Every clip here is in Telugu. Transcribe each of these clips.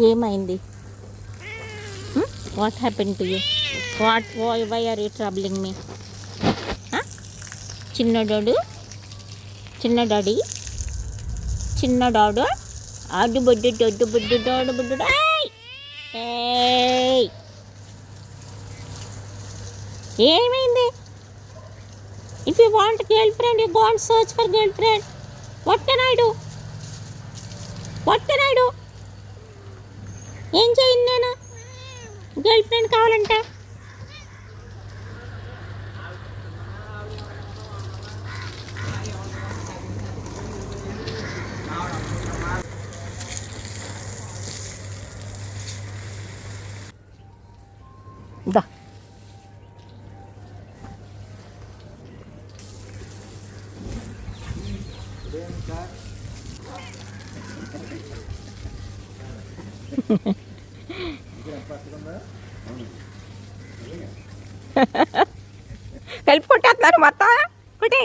ఏమైంది? What happen to you? Why are you troubling me? చిన్నడాడు ఆడు బొడ్డు ఏమైంది? If you want girlfriend you go and search for girlfriend. What can I do? ఏం చేయండి నేను? గర్ల్ ఫ్రెండ్ కావాలంటే దా. కలిపి కొట్టేస్తున్నారు మొత్తం. కొట్టే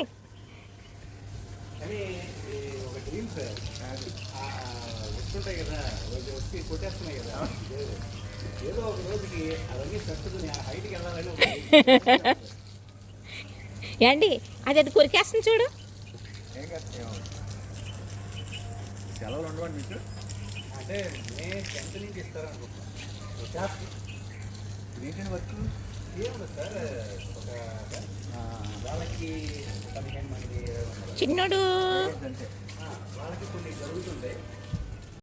వస్తుంటాయి కదా, వచ్చి కొట్టేస్తున్నాయి కదా. ఏదో ఒక రోజుకి అవన్నీ తట్టుకుని ఆ హైట్కి వెళ్ళాలని. ఏండి అది కొరికేస్తుంది చూడు. ఏం కాదు, సెలవులు ఉండవండి మీకు? అంటే మే 10th నుంచి ఇస్తారనుకుంటున్నాను. ఏంటండి వర్క్? ఏముంది సార్, ఒక వాళ్ళకి 15 మంది చిన్నోడు అంటే వాళ్ళకి కొన్ని జరుగుతుంటాయి.